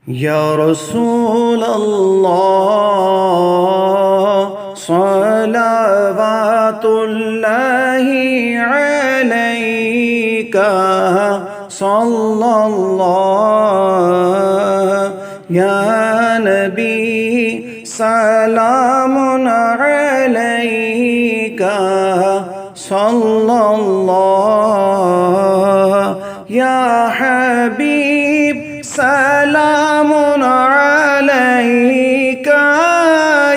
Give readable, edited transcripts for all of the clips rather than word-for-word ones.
या रसूल अल्लाह सलावतुल्लाहि अलैका सल्लल्लाहु या नबी सलामुन अलैका सल्लल्लाहु या हबीब सलामुन अलैका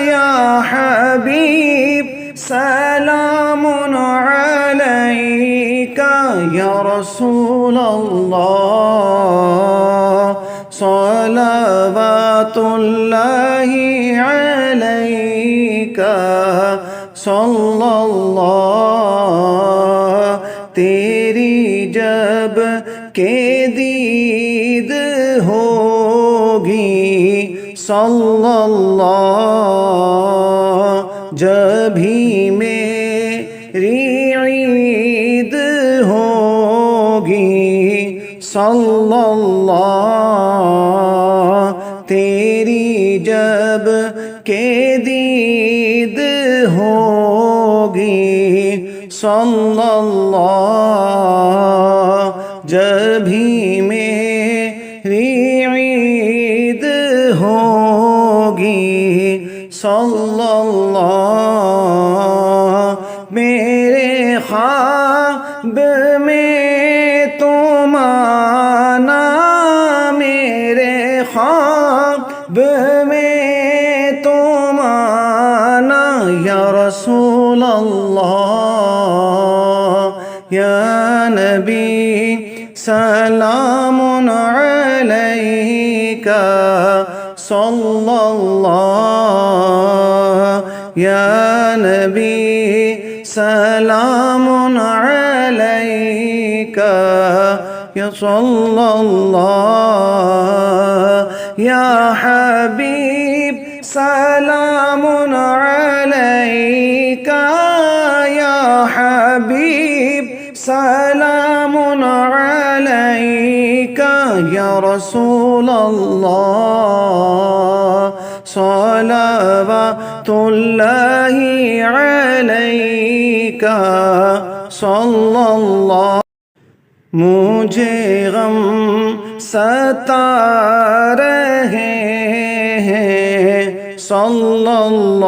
या हबीब सलामुन अलैका या रसूल अल्लाह सलावतुल्लाहि अलैका सल्लल्लाहु तेरी जब के दीद होगी सल्लल्लाहु जभी मेरी ईद होगी सल्लल्लाहु तेरी जब के दीद होगी सल्लल्लाहु जभी मेरी ईद होगी सल्लल्लाहु मेरे ख्वाब में तुम आना मेरे ख्वाब में तुम आना या रसूल अल्लाह या नबी सलामुन अलैका सल्लल्लाहु या नबी सलामुन अलैका या सल्लल्लाहु या हबीब सलामुन अलैका या हबीब सलामुन अलैका या रसूल अल्लाह सलावतुल्लाहि अलैका सल्लल्लाहु मुझे गम सता रहे हैं सल्लल्लाहु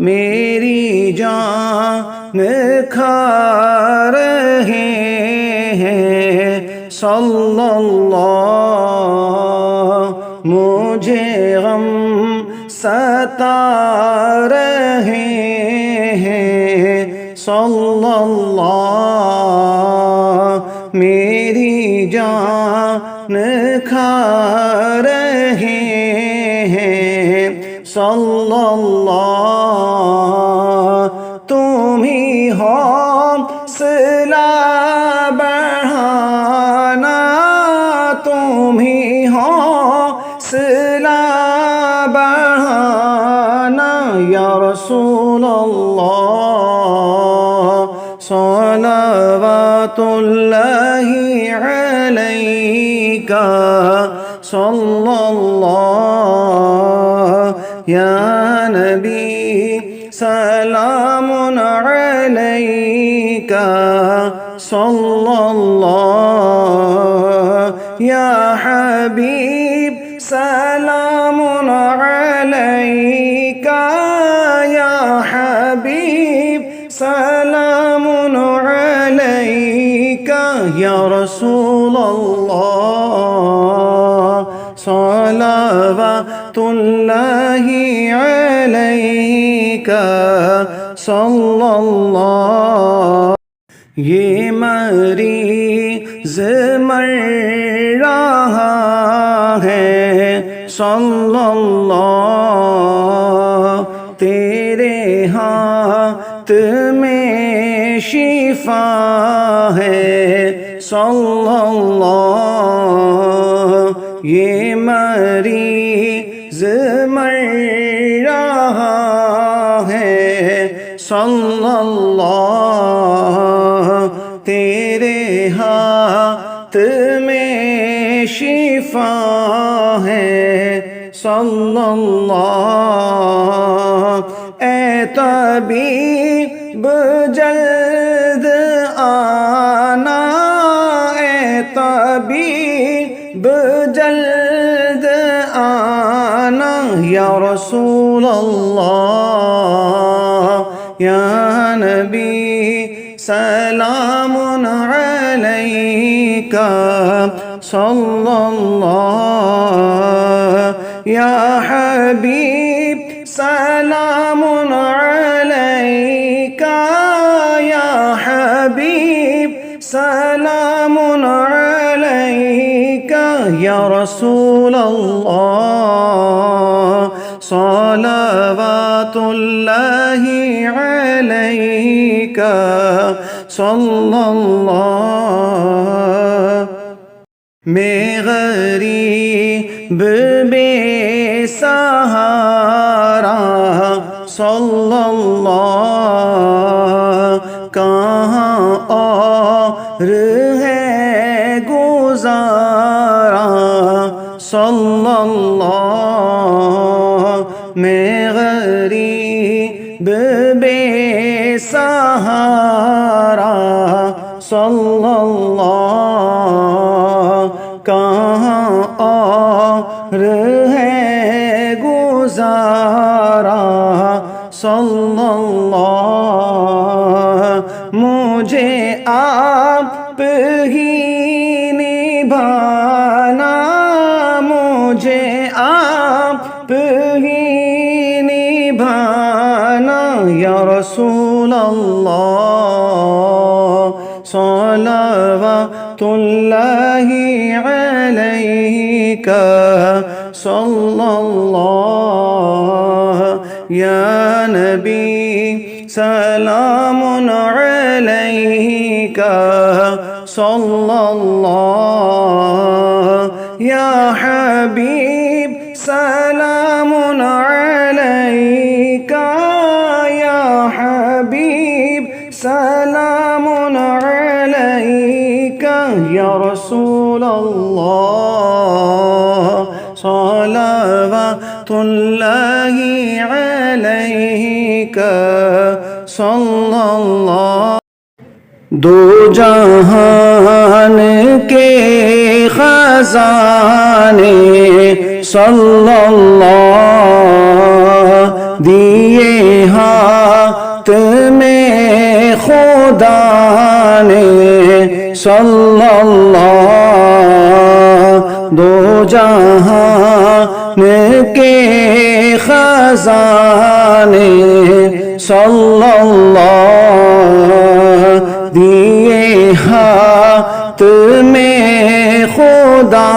मेरी जान खा रहे हैं सल्लल्लाहु मुझे गम सता रहे हैं सल्लल्लाहु मेरी जान खा रहे हैं सल्लल्लाहु तुम ही हौसला बढ़ाना तुम ही हौसला बढ़ाना या रसूल अल्लाह सलावतुल्लाहि अलैका सल्लल्लाहु या नबी सलामुन अलैका सल्लल्लाहु या हबीब सलामुन अलैका या हबीब सलामुन अलैका या रसूल अल्लाह सलावतुल्लाहि अलैका सल्लल्लाहु ये मरीज़ मर रहा है सल्लल्लाहु तेरे हाथ में शिफा है सल्लल्लाहु ये मरीज़ मर रहा है सल्लल्लाहु तेरे हाथ में शिफा है सल्लल्लाहु ए तबीब जल्द आना ए तबीब जल्द आना या रसूल अल्लाह या नबी सलामुन अलैका सल्लल्लाहु या हबीब सलामुन अलैका या हबीब सलामुन अलैका या रसूल अल्लाह सलावतुल्लाहि अलैका सल्लल्लाहु मैं गरीब बेसहारा सल्लल्लाहु कहाँ और है गुजारा सल्लल्लाहु मैं गरीब बेसहारा सल्लल्लाहु कहाँ और है गुजारा सल्लल्लाहु मुझे आप ही निभाना मुझे आप ही निभाना या रसूल अल्लाह सलावतुल्लाहि अलैका सल्लल्लाहु या नबी सलामुन अलैका सल्लल्लाहु या हबीब सलामुन अलैका या हबीब सलामुन अलैका या रसूल अल्लाह सलावतुल्लाहि अलैका सल्लल्लाहु दो जहान के खजाने सल्लल्लाहु दिए हाथ में खुदा ने सल्लल्लाहु दो जहान के खजाने सल्लल्लाहु दिए हाथ में खुदा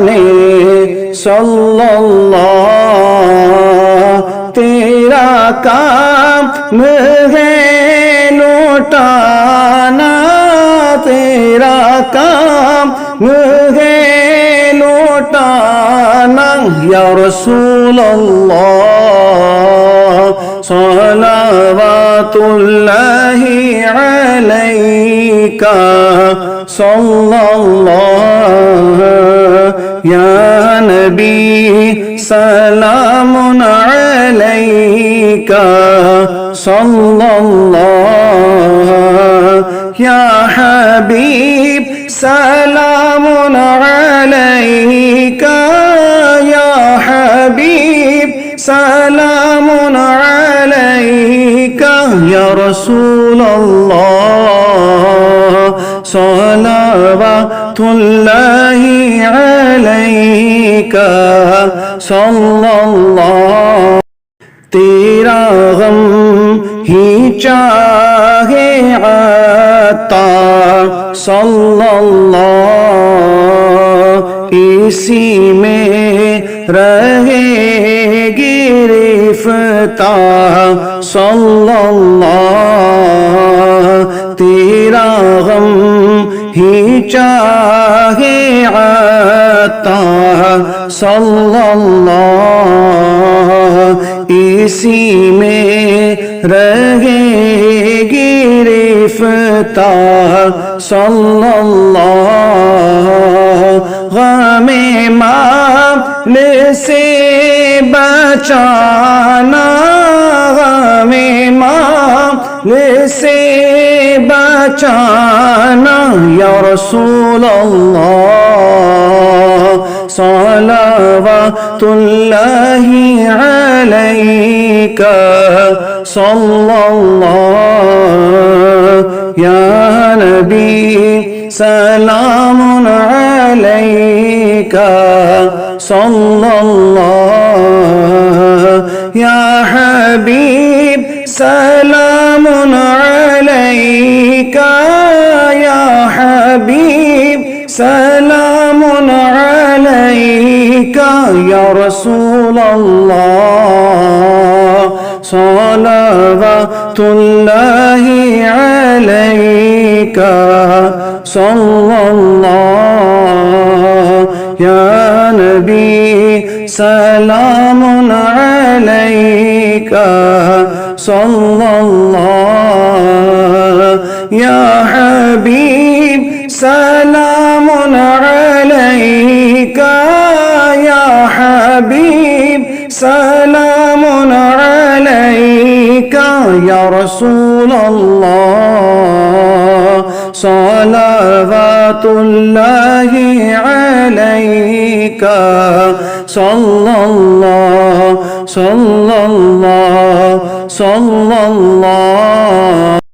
ने सल्लल्लाहु तेरा काम है लौटाना तेरा काम है लौटाना या रसूल अल्लाह सलावतुल्लाहि अलैका सल्लल्लाहु या नबी सलामुन अलैका सल्लल्लाहु या हबीब सलामुन अलैका या हबीब सलामुन अलैका या रसूल अल्लाह सलावतुल्लाहि अलैका सल्लल्लाहु तेरा गम ही चाहे आता सल्लल्लाहु इसी में रहे गिरफ्तार सल्लल्लाहु तेरा गम ही चाहे आता सल्लल्लाहु इसी में रहे गिरफ्तार सल्लल्लाहु गमे माल से बचाना, गमे माल से बचाना या रसूल अल्लाह सलावतुल्लाहि अलैका सल्लल्लाहु या नबी सलामुन अलैका सल्लल्लाहु या हबीब सलामुन अलैका या हबीब सलामुन अलैका या रसूल अल्लाह सलावतुल्लाहि अलैका सल्लल्लाहु या नबी सलामुन अलैका सल्लल्लाहु या हबीब सलामुन अलैका या हबीब सलामुन अलैका या रसूल अल्लाह सलावतुल्लाहि अलैका सल्लल्लाहु